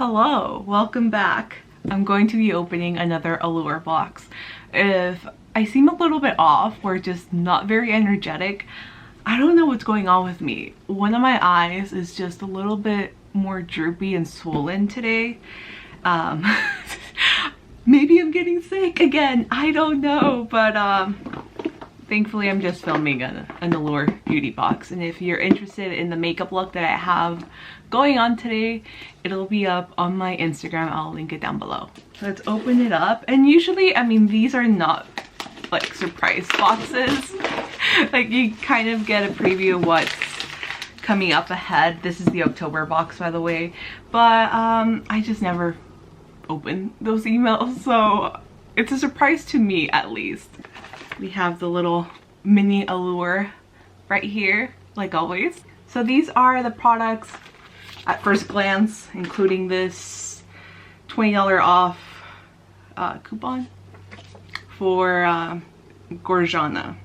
Hello, welcome back. I'm going to be opening another Allure box. If I seem a little bit off or just not very energetic, I don't know what's going on with me. One of my eyes is just a little bit more droopy and swollen today. Maybe I'm getting sick again, I don't know, but thankfully I'm just filming an Allure beauty box, and if you're interested in the makeup look that I have going on today, it'll be up on my Instagram. I'll link it down below. Let's open it up. And usually, I mean, these are not like surprise boxes. Like, you kind of get a preview of what's coming up ahead. This is the October box, by the way, but I just never open those emails, so it's a surprise to me at least. We have the little mini Allure right here, like always. So these are the products at first glance, including this $20 off coupon for Gorjana.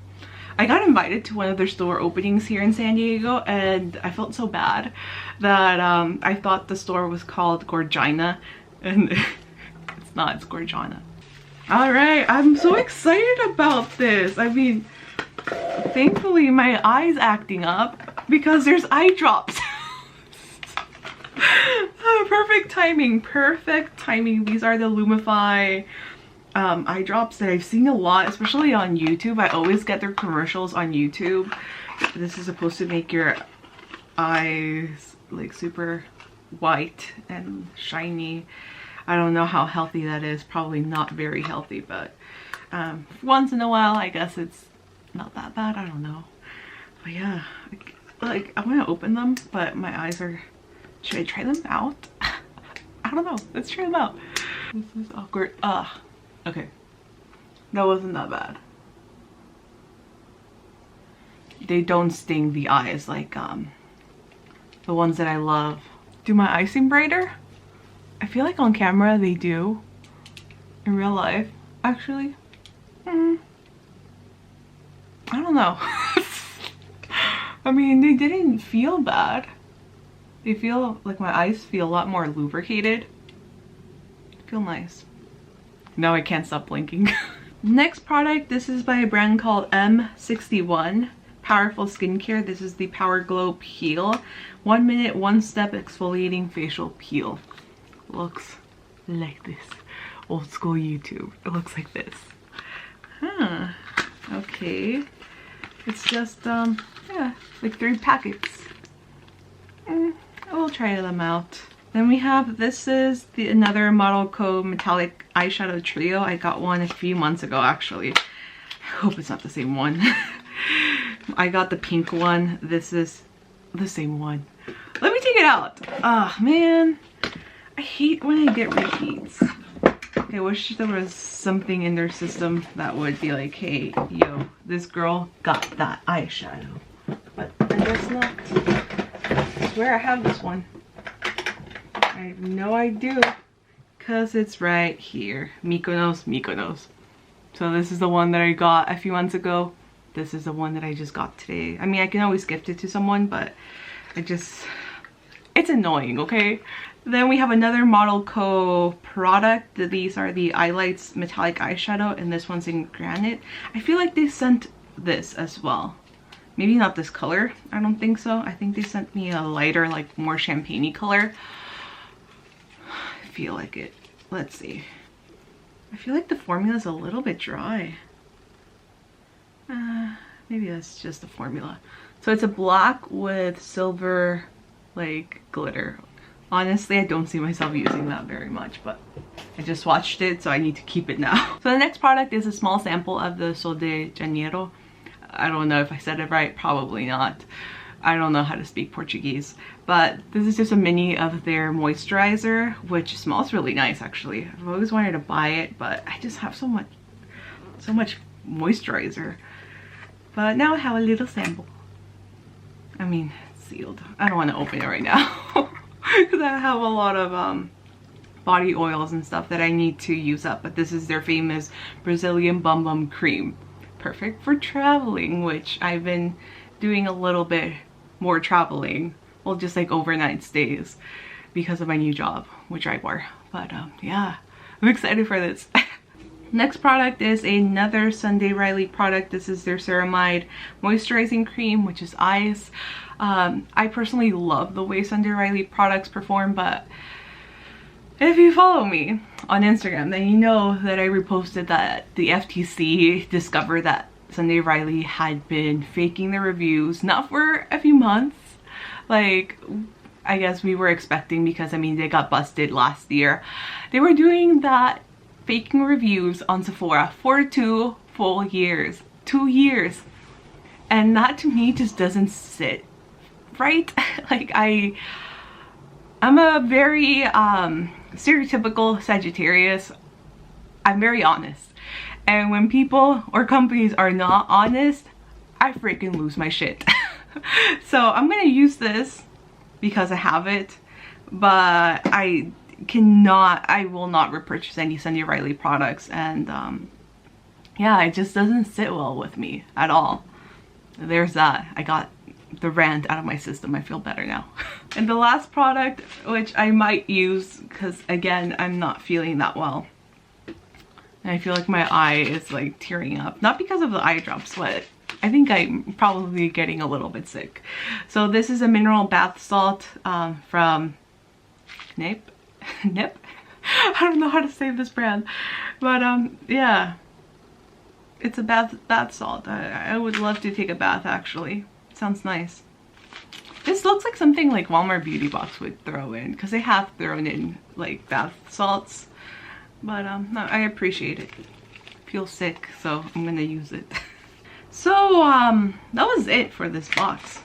I got invited to one of their store openings here in San Diego, and I felt so bad that I thought the store was called Gorgina, and it's not, it's Gorjana. All right, I'm so excited about this. I mean, thankfully my eye's acting up because there's eye drops. Oh, perfect timing, perfect timing. These are the Lumify eye drops that I've seen a lot, especially on YouTube. I always get their commercials on YouTube. This is supposed to make your eyes like super white and shiny. I don't know how healthy that is, probably not very healthy, but once in a while I guess it's not that bad. I don't know, but yeah, like I want to open them, but my eyes are, should I try them out? I don't know, let's try them out. This is awkward. Okay, that wasn't that bad. They don't sting the eyes like the ones that I love. Do my eyes seem brighter? I feel like on camera they do. In real life, actually, I don't know. I mean, they didn't feel bad. They feel like my eyes feel a lot more lubricated. Feel nice. Now I can't stop blinking. Next product, this is by a brand called M61. Powerful skincare. This is the Power Glow Peel. 1 minute, 1 step exfoliating facial peel. Looks like this. Old school YouTube. It looks like this. Huh. Okay. It's just, yeah, like 3 packets. We'll try them out. Then we have, this is another Model Co metallic eyeshadow trio. I got one a few months ago, actually. I hope it's not the same one. I got the pink one. This is the same one. Let me take it out. Oh, man. I hate when I get repeats. I wish there was something in their system that would be like, hey, yo, this girl got that eyeshadow. But I guess not. I swear I have this one. I know I do, because it's right here. Mykonos, Mykonos. So this is the one that I got a few months ago. This is the one that I just got today. I mean, I can always gift it to someone, but it's annoying, okay? Then we have another Model Co product. These are the Eyelights metallic eyeshadow, and this one's in granite. I feel like they sent this as well. Maybe not this color, I don't think so. I think they sent me a lighter, like more champagne-y color. I feel like it. Let's see. I feel like the formula is a little bit dry. Maybe that's just the formula. So it's a black with silver like glitter. Honestly, I don't see myself using that very much, but I just watched it, so I need to keep it now. So the next product is a small sample of the Sol de Janeiro. I don't know if I said it right, probably not. I don't know how to speak Portuguese, but this is just a mini of their moisturizer, which smells really nice actually. I've always wanted to buy it, but I just have so much moisturizer. But now I have a little sample. I mean, it's sealed. I don't want to open it right now because I have a lot of body oils and stuff that I need to use up, but this is their famous Brazilian Bum Bum Cream. Perfect for traveling, which I've been doing a little bit more traveling. Well, just like overnight stays. because of my new job, which I wore. But yeah, I'm excited for this. Next product is another Sunday Riley product. This is their Ceramide Moisturizing Cream, which is eyes. I personally love the way Sunday Riley products perform, but if you follow me on Instagram, then you know that I reposted that the FTC discovered that Sunday Riley had been faking the reviews, not for a few months, like I guess we were expecting, because I mean they got busted last year. They were doing that faking reviews on Sephora for 2 full years. 2 years. And that to me just doesn't sit right. Like I'm a very stereotypical Sagittarius. I'm very honest. And when people or companies are not honest, I freaking lose my shit. So I'm gonna use this because I have it, but I will not repurchase any Sunday Riley products. And yeah, it just doesn't sit well with me at all. There's that. I got the rant out of my system. I feel better now. And the last product, which I might use because again I'm not feeling that well, and I feel like my eye is like tearing up, not because of the eye drops, but I think I'm probably getting a little bit sick. So this is a mineral bath salt from Nip. I don't know how to say this brand, but yeah, it's a bath salt. I would love to take a bath actually. Sounds nice. This looks like something like Walmart Beauty Box would throw in, because they have thrown in like bath salts, but no, I appreciate it. I feel sick, so I'm gonna use it. So that was it for this box.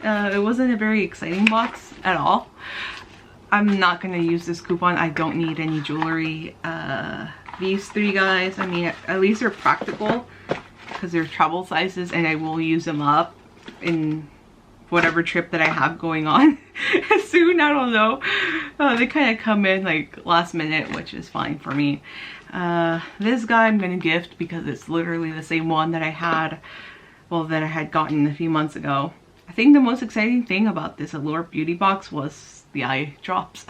It wasn't a very exciting box at all. I'm not gonna use this coupon. I don't need any jewelry. These 3 guys, I mean, at least they're practical because they're travel sizes, and I will use them up in whatever trip that I have going on soon. I don't know. They kind of come in like last minute, which is fine for me. This guy I'm gonna gift because it's literally the same one that I had, well, that I had gotten a few months ago. I think the most exciting thing about this Allure Beauty Box was the eye drops,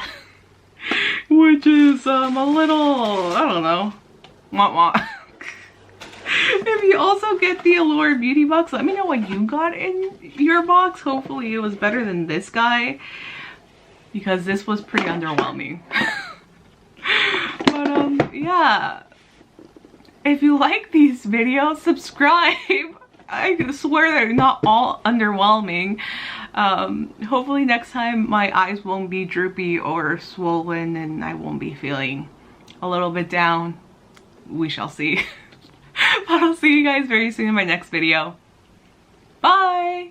which is a little, I don't know, wah. If you also get the Allure Beauty Box, let me know what you got in your box. Hopefully it was better than this guy, because this was pretty underwhelming. But yeah, if you like these videos, subscribe. I swear they're not all underwhelming. Hopefully next time my eyes won't be droopy or swollen and I won't be feeling a little bit down. We shall see. But I'll see you guys very soon in my next video. Bye!